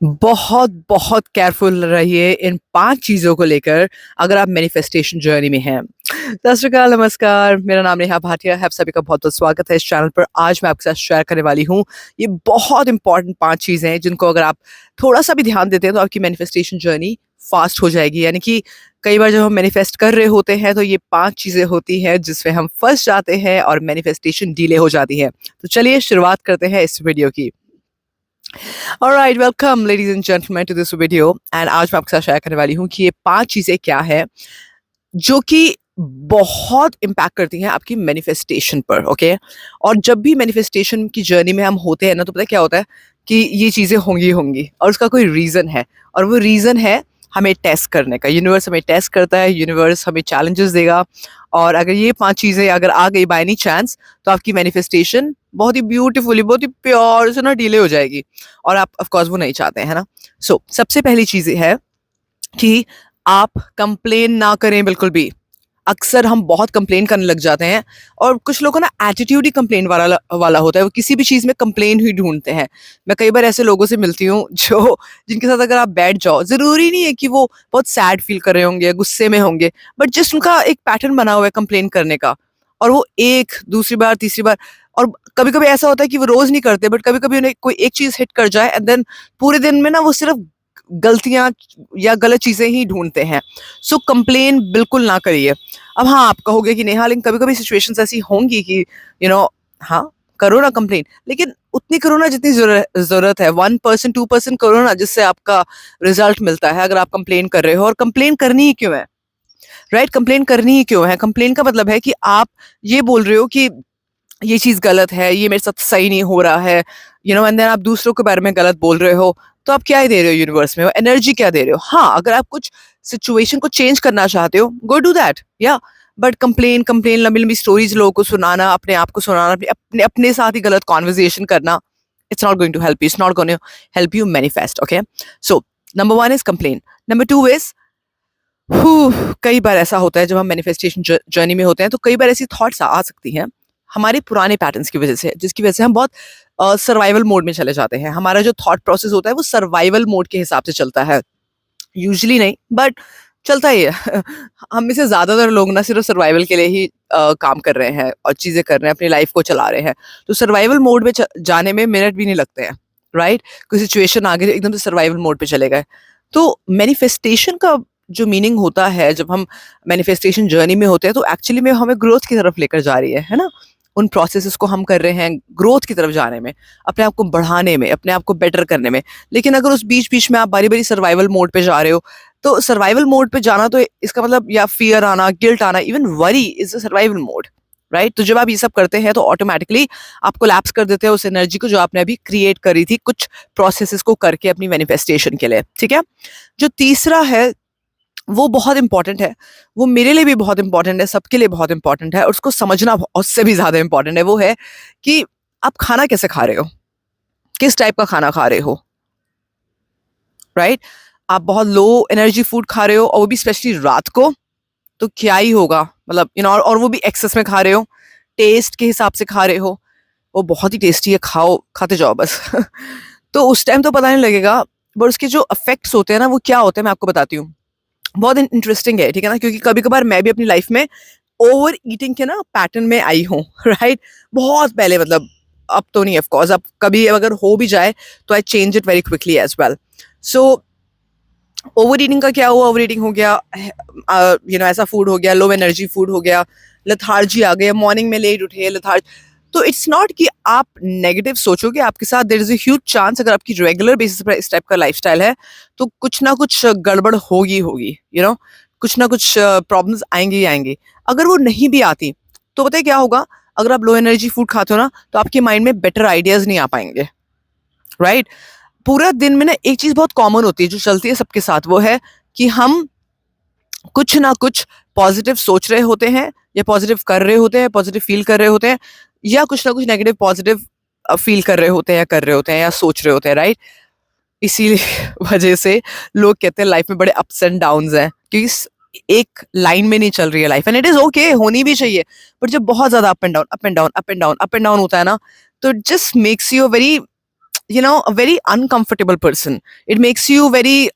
बहुत बहुत केयरफुल रहिए इन 5 चीज़ों को लेकर अगर आप मैनिफेस्टेशन जर्नी में हैं। सत श्री अकाल, नमस्कार, मेरा नाम नेहा भाटिया है। आप सभी का बहुत-बहुत स्वागत है इस चैनल पर। आज मैं आपके साथ शेयर करने वाली हूँ, ये बहुत इम्पोर्टेंट 5 चीज़ें हैं जिनको अगर आप थोड़ा-सा भी ध्यान देते हैं तो आपकी मैनिफेस्टेशन जर्नी फास्ट हो जाएगी। यानी कि कई बार जब हम मैनिफेस्ट कर रहे होते हैं तो ये 5 चीज़ें होती हैं जिसमें हम फँस जाते हैं और मैनिफेस्टेशन डिले हो जाती है। तो चलिए शुरुआत करते हैं इस वीडियो की। Alright, welcome ladies and gentleman to this video. And आज मैं आपके साथ शेयर करने वाली हूँ कि ये 5 चीज़ें क्या है जो कि बहुत इम्पैक्ट करती हैं आपकी मैनिफेस्टेशन पर। ओके, और जब भी मैनिफेस्टेशन की जर्नी में हम होते हैं ना, तो पता है क्या होता है कि ये चीज़ें होंगी होंगी और उसका कोई रीज़न है, और वो रीज़न है हमें टेस्ट करने का। यूनिवर्स हमें टेस्ट करता है, यूनिवर्स हमें चैलेंजेस देगा। और अगर ये 5 चीज़ें अगर आ गई बाय एनी चांस, तो आपकी मैनिफेस्टेशन बहुत ही ब्यूटीफुली, बहुत ही प्योर से ना डिले हो जाएगी, और आप ऑफ कोर्स वो नहीं चाहते हैं ना। सो सबसे पहली चीज़ है कि आप कंप्लेन ना करें बिल्कुल भी। अक्सर हम बहुत कंप्लेन करने लग जाते हैं, और कुछ लोगों का ना एटीट्यूड ही कंप्लेन वाला वाला होता है। वो किसी भी चीज़ में कंप्लेन ही ढूँढते हैं। मैं कई बार ऐसे लोगों से मिलती हूँ जो जिनके साथ अगर आप बैठ जाओ, ज़रूरी नहीं है कि वो बहुत सैड फ़ील कर रहे होंगे या गुस्से में होंगे, बट जस्ट उनका एक पैटर्न बना हुआ है कंप्लेन करने का। और वो एक, दूसरी बार, तीसरी बार, और कभी-कभी ऐसा होता है कि वो रोज़ नहीं करते, बट कभी-कभी उन्हें कोई एक चीज़ हिट कर जाए एंड देन पूरे दिन में ना वो सिर्फ़ गलतियाँ या गलत चीज़ें ही ढूँढते हैं। सो कंप्लेन बिल्कुल ना करिए। अब हाँ, आप कहोगे कि नेहा, लेकिन कभी-कभी सिचुएशंस ऐसी होंगी कि यू नो हाँ, करो ना कंप्लेन, लेकिन उतनी करो ना जितनी ज़रूरत है। 1% 2% करो ना, जिससे आपका रिज़ल्ट मिलता है। अगर आप कंप्लेन कर रहे हो, और कंप्लेन करनी ही क्यों है? राइट? कंप्लेन करनी ही क्यों है? कंप्लेन का मतलब है कि आप ये बोल रहे हो कि ये चीज़ गलत है, ये मेरे साथ सही नहीं हो रहा है, एंड देन आप दूसरों के बारे में गलत बोल रहे हो, तो आप क्या ही दे रहे हो यूनिवर्स में? वो एनर्जी क्या दे रहे हो? हाँ, अगर आप कुछ सिचुएशन को चेंज करना चाहते हो, गो डू दैट, या बट कंप्लेन कंप्लेन, लंबी-लंबी स्टोरीज़ लोगों को सुनाना, अपने आप को सुनाना, अपने अपने अपने साथ ही गलत कन्वर्सेशन करना, it's not going to help you, it's not gonna help you manifest, okay? So number 1 is complain, number 2 is कई बार ऐसा होता है जब हम मैनिफेस्टेशन जर्नी में होते हैं, तो कई बार ऐसी थॉट्स आ सकती हैं हमारे पुराने पैटर्न्स की वजह से, जिसकी वजह से हम बहुत सर्वाइवल मोड में चले जाते हैं। हमारा जो थॉट प्रोसेस होता है वो सर्वाइवल मोड के हिसाब से चलता है। यूजुअली नहीं, बट चलता ही है। हम में से ज़्यादातर लोग ना सिर्फ सर्वाइवल के लिए ही काम कर रहे हैं और चीज़ें कर रहे हैं, अपनी लाइफ को चला रहे हैं। तो सर्वाइवल मोड में जाने में मिनट भी नहीं लगते हैं, राइट? कोई सिचुएशन आ गई, एकदम से सर्वाइवल मोड पे चले गए। तो मैनिफेस्टेशन का जो मीनिंग होता है, जब हम मैनिफेस्टेशन जर्नी में होते हैं, तो एक्चुअली में हमें ग्रोथ की तरफ लेकर जा रही है ना? उन प्रोसेसेस को हम कर रहे हैं ग्रोथ की तरफ जाने में, अपने आप को बढ़ाने में, अपने आप को बेटर करने में। लेकिन अगर उस बीच-बीच में आप बारी-बारी सर्वाइवल मोड पे जा रहे हो, तो सर्वाइवल मोड पे जाना, तो इसका मतलब या फ़ियर आना, गिल्ट आना, even worry is a survival mode, right? तो जब आप ये सब करते हैं, तो ऑटोमैटिकली आप कोलैप्स कर देते हैं उस एनर्जी को जो आपने अभी क्रिएट करी थी कुछ प्रोसेसेस को करके अपनी मैनिफेस्टेशन के लिए, ठीक है? जो तीसरा है, वो बहुत इम्पोर्टेंट है। वो मेरे लिए भी बहुत इम्पोर्टेंट है, सबके लिए बहुत इम्पोर्टेंट है, और उसको समझना उससे भी ज़्यादा इम्पोर्टेंट है। वो है कि आप खाना कैसे खा रहे हो? किस टाइप का खाना खा रहे हो, राइट? आप बहुत लो एनर्जी फूड खा रहे हो, और वो भी स्पेशली रात को, तो क्या ही होगा? मतलब और वो भी एक्सेस में खा रहे हो, टेस्ट के हिसाब से खा रहे हो, वो बहुत ही टेस्टी है, खाओ, खाते जाओ बस। तो उस टाइम तो पता नहीं लगेगा, बट उसके जो इफ़ेक्ट्स होते हैं ना, वो क्या होते हैं मैं आपको बताती हूँ। बहुत इंटरेस्टिंग है, ठीक है ना? क्योंकि कभी-कभार मैं भी अपनी लाइफ में ओवर ईटिंग के ना पैटर्न में आई हूँ। राइट? बहुत पहले, मतलब अब तो नहीं, ऑफ कोर्स। अब कभी अगर हो भी जाए, तो I change it very quickly as well. So over eating का क्या हुआ? ओवर ईटिंग हो गया, ऐसा फूड हो गया, लो एनर्जी फूड हो गया, लेथार्जी आ गई, मॉर्निंग में लेट उठे, तो इट्स नॉट कि आप नेगेटिव सोचोगे, आपके साथ there is a huge chance, अगर आपकी रेगुलर बेसिस पर इस टाइप का लाइफ़स्टाइल है, तो कुछ ना कुछ गड़बड़ होगी होगी, कुछ ना कुछ प्रॉब्लम्स आएँगी ही आएँगी। अगर वो नहीं भी आती, तो पता है क्या होगा? अगर आप लो एनर्जी फूड खाते हो ना, तो आपके माइंड में बेटर आइडियाज़ नहीं आ पाएँगे, राइट? पूरा दिन में ना एक चीज़ बहुत कॉमन होती है जो चलती है सबके साथ, वो है कि हम कुछ ना कुछ पॉजिटिव सोच रहे होते हैं, या पॉजिटिव कर रहे होते हैं, पॉजिटिव फील कर रहे होते हैं, या कुछ ना कुछ नेगेटिव पॉजिटिव फील कर रहे होते हैं, या कर रहे होते हैं, या सोच रहे होते हैं, राइट? इसीलिए वजह से लोग कहते हैं लाइफ में बड़े अप्स एंड डाउन्स हैं, क्योंकि एक लाइन में नहीं चल रही है life, and it is okay, होनी भी चाहिए। बट जब बहुत ज्यादा up and down, up and down, up and down, up and down होता है ना, तो it just makes you very a very uncomfortable person. It makes you very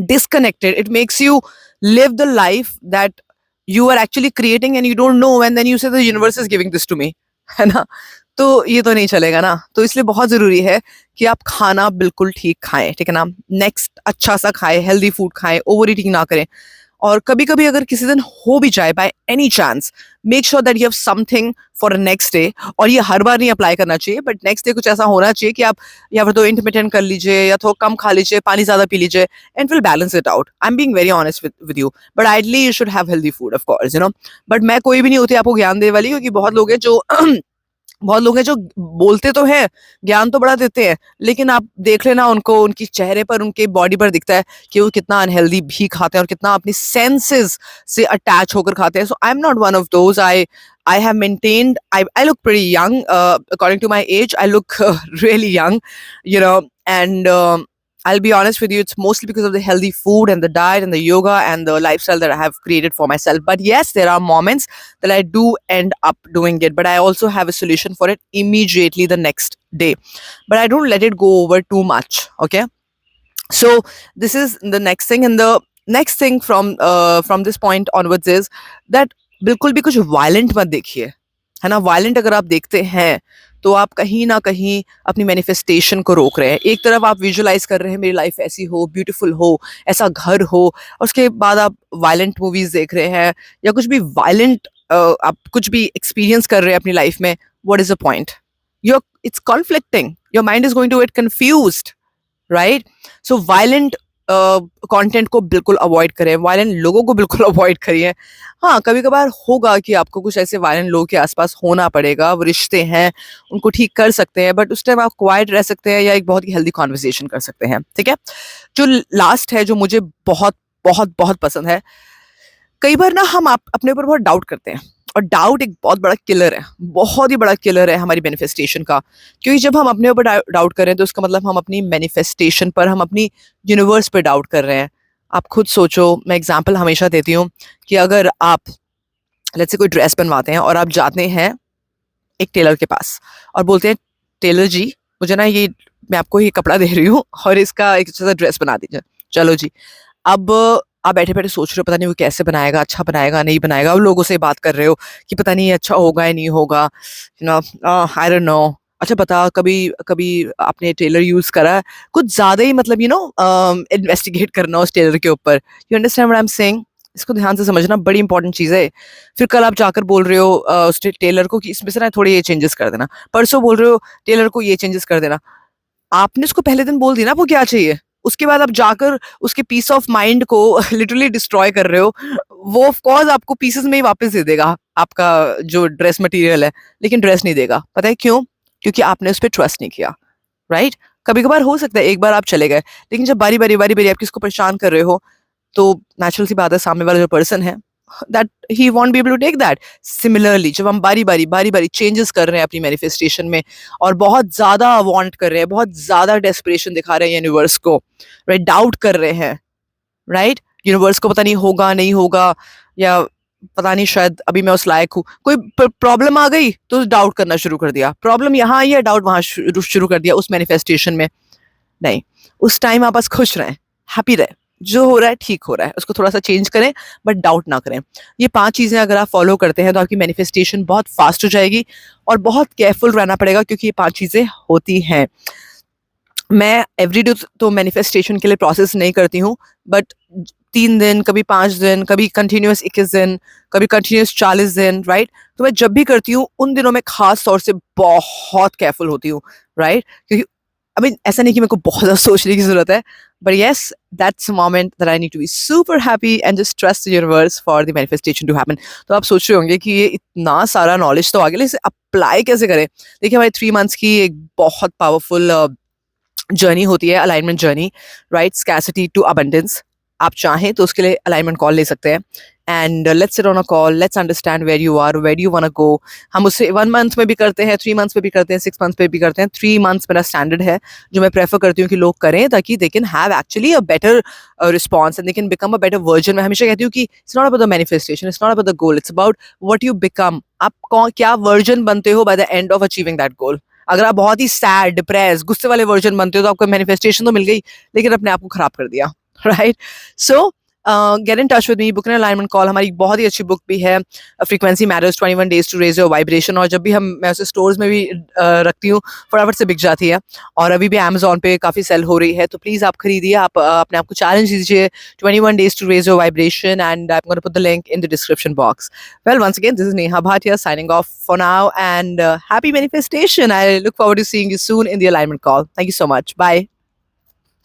disconnected. It makes you live the life that you are actually creating and you don't know, and then you say the universe is giving this to me. है ना? तो ये तो नहीं चलेगा ना। तो इसलिए बहुत ज़रूरी है कि आप खाना बिल्कुल ठीक खाएँ, ठीक है ना? नेक्स्ट अच्छा-सा खाएँ, हेल्दी फूड खाएँ, ओवर ईटिंग ना करें। और कभी-कभी अगर किसी दिन हो भी जाए by any chance, make sure that you have something for next day. और ये हर बार नहीं अप्लाई करना चाहिए, बट नेक्स्ट डे कुछ ऐसा होना चाहिए कि आप या फिर तो इंटरमिटेंट कर लीजिए या थोड़ा कम खा लीजिए, पानी ज़्यादा पी लीजिए, and will balance it out. I am being very honest with you, but ideally you should have healthy food of course, but मैं कोई भी नहीं होती आपको ज्ञान देने वाली, क्योंकि बहुत लोग हैं जो बोलते तो हैं, ज्ञान तो बड़ा देते हैं, लेकिन आप देख लेना उनको, उनकी चेहरे पर, उनके बॉडी पर दिखता है कि वो कितना अनहेल्दी भी खाते हैं और कितना अपनी सेंसेस से अटैच होकर खाते हैं। So I am not one of those. I have maintained. I look pretty young, according to my age. I look really young, and I'll be honest with you. It's mostly because of the healthy food and the diet and the yoga and the lifestyle that I have created for myself. But yes, there are moments that I do end up doing it. But I also have a solution for it immediately the next day. But I don't let it go over too much. Okay. So this is the next thing, and the next thing from this point onwards is that बिल्कुल भी कुछ violent मत देखिए, है ना? Violent अगर आप देखते हैं तो आप कहीं ना कहीं अपनी मैनिफेस्टेशन को रोक रहे हैं। एक तरफ आप विजुअलाइज कर रहे हैं मेरी लाइफ ऐसी हो, ब्यूटीफुल हो, ऐसा घर हो, और उसके बाद आप वायलेंट मूवीज देख रहे हैं या कुछ भी वायलेंट आप कुछ भी एक्सपीरियंस कर रहे हैं अपनी लाइफ में। What is the point? It's conflicting, your mind is going to get confused, right? So violent content को बिल्कुल अवॉइड करें, वायलेंट लोगों को बिल्कुल अवॉइड करिए। हाँ, कभी कभार होगा कि आपको कुछ ऐसे वायलेंट लोगों के आसपास होना पड़ेगा, वो रिश्ते हैं, उनको ठीक कर सकते हैं, बट उस टाइम आप क्वाइट रह सकते हैं या एक बहुत ही हेल्दी कॉन्वर्सेशन कर सकते हैं, ठीक है? जो लास्ट है, जो मुझे बहुत बहुत बहुत पसंद है, कई बार ना हम अपने ऊपर बहुत डाउट करते हैं, और डाउट एक बहुत बड़ा किलर है, बहुत ही बड़ा किलर है हमारी मैनिफेस्टेशन का। क्योंकि जब हम अपने ऊपर डाउट कर रहे हैं तो उसका मतलब हम अपनी मैनिफेस्टेशन पर, हम अपनी यूनिवर्स पर डाउट कर रहे हैं। आप खुद सोचो, मैं एग्जांपल हमेशा देती हूँ कि अगर आप लेट्स से कोई ड्रेस बनवाते हैं और आप जाते हैं एक टेलर के पास और बोलते हैं, टेलर जी मुझे ना ये, मैं आपको ये कपड़ा दे रही हूँ और इसका एक अच्छा सा ड्रेस बना दीजिए। चलो जी। अब आप बैठे बैठे सोच रहे हो पता नहीं वो कैसे बनाएगा, अच्छा बनाएगा नहीं बनाएगा, अब लोगों से बात कर रहे हो कि पता नहीं ये अच्छा होगा या नहीं होगा, आई डोंट नो। अच्छा बता, कभी कभी आपने टेलर यूज करा है? कुछ ज्यादा ही मतलब इन्वेस्टिगेट करना उस टेलर के ऊपर। You understand what I am saying? इसको ध्यान से समझना, बड़ी इंपॉर्टेंट चीज़ है। फिर कल आप जाकर बोल रहे हो उस टेलर को कि इसमें से ना थोड़े ये चेंजेस कर देना, परसों बोल रहे हो टेलर को ये चेंजेस कर देना। आपने उसको पहले दिन बोल दिया ना आपको क्या चाहिए, उसके बाद आप जाकर उसके पीस ऑफ माइंड को लिटरली डिस्ट्रॉय कर रहे हो। वो ऑफ कोर्स आपको पीसेस में ही वापस दे देगा आपका जो ड्रेस मटेरियल है, लेकिन ड्रेस नहीं देगा। पता है क्यों? क्योंकि आपने उस पर ट्रस्ट नहीं किया, राइट? कभी कभार हो सकता है एक बार आप चले गए, लेकिन जब बारी बारी आप किसको परेशान कर रहे हो तो नेचुरल सी बात है, सामने वाला जो पर्सन है that he won't be able to take that. Similarly, जब हम बारी बारी चेंजेस कर रहे हैं अपनी मैनिफेस्टेशन में और बहुत ज्यादा वांट कर रहे हैं, बहुत ज्यादा डेस्परेशन दिखा रहे हैं यूनिवर्स को, राइट? डाउट कर रहे हैं, राइट? यूनिवर्स को पता नहीं होगा नहीं होगा, या पता नहीं शायद अभी मैं उस लायक हूँ। कोई प्रॉब्लम आ गई तो डाउट करना शुरू कर दिया, प्रॉब्लम यहाँ आई है, डाउट वहां शुरू कर दिया उस मैनिफेस्टेशन में। नहीं, उस टाइम आप बस खुश रहें, हैप्पी रहें, जो हो रहा है ठीक हो रहा है, उसको थोड़ा सा चेंज करें बट डाउट ना करें। ये 5 चीज़ें अगर आप फॉलो करते हैं तो आपकी मैनिफेस्टेशन बहुत फास्ट हो जाएगी, और बहुत केयरफुल रहना पड़ेगा क्योंकि ये 5 चीज़ें होती हैं। मैं एवरीडे तो मैनिफेस्टेशन के लिए प्रोसेस नहीं करती हूँ, बट 3 दिन, कभी 5 दिन, कभी कंटिन्यूस 21 दिन, कभी कंटिन्यूस 40 दिन, राइट? तो मैं जब भी करती हूँ उन दिनों में खास तौर से बहुत केयरफुल होती हूँ, राइट? क्योंकि अभी ऐसा नहीं कि मेरे को बहुत ज़्यादा सोचने की ज़रूरत है, but yes, that's a moment that I need to be super happy and just trust the universe for the manifestation to happen. तो आप सोच रहे होंगे कि ये इतना सारा नॉलेज तो आ गया, इसे अप्लाई कैसे करें? देखिए, हमारी 3 मंथ्स की एक बहुत पावरफुल जर्नी होती है, alignment journey, right? Scarcity to abundance. आप चाहें तो उसके लिए अलाइनमेंट कॉल ले सकते हैं, and let's sit on a call, let's understand where you are, where you want to go. हम उससे 1 मंथ में भी करते हैं, 3 मंथ्स में भी करते हैं, 6 मंथ्स में भी करते हैं। 3 मंथ्स मेरा स्टैंडर्ड है जो मैं प्रेफर करती हूँ कि लोग करें, ताकि they can have actually a better response and they can become a better version. मैं हमेशा कहती हूँ कि it's not about the manifestation, it's not about the goal, it's about what you become. आप क्या वर्जन बनते हो by the end of achieving that goal. अगर आप बहुत ही सैड, डिप्रेस, गुस्से वाले वर्जन बनते हो तो आपको मैनिफेस्टेशन तो मिल गई, लेकिन अपने आप को खराब कर दिया, right? So get in touch with me, book an alignment call. हमारी एक बहुत ही अच्छी बुक भी है, frequency matters 21 days to raise your vibration, और जब भी मैं उसे स्टोर्स में भी रखती हूँ, फटाफट से बिक जाती है, और अभी भी अमेजोन पे काफ़ी सेल हो रही है। तो प्लीज़ आप खरीदिए, आप अपने आप को चैलेंज दीजिए, 21 days to raise your vibration, and I am going to put the link in the description box. Well, once again, this is Neha Bhatia signing off for now, and happy manifestation. I look forward to seeing you soon in the alignment call. Thank you so much. Bye.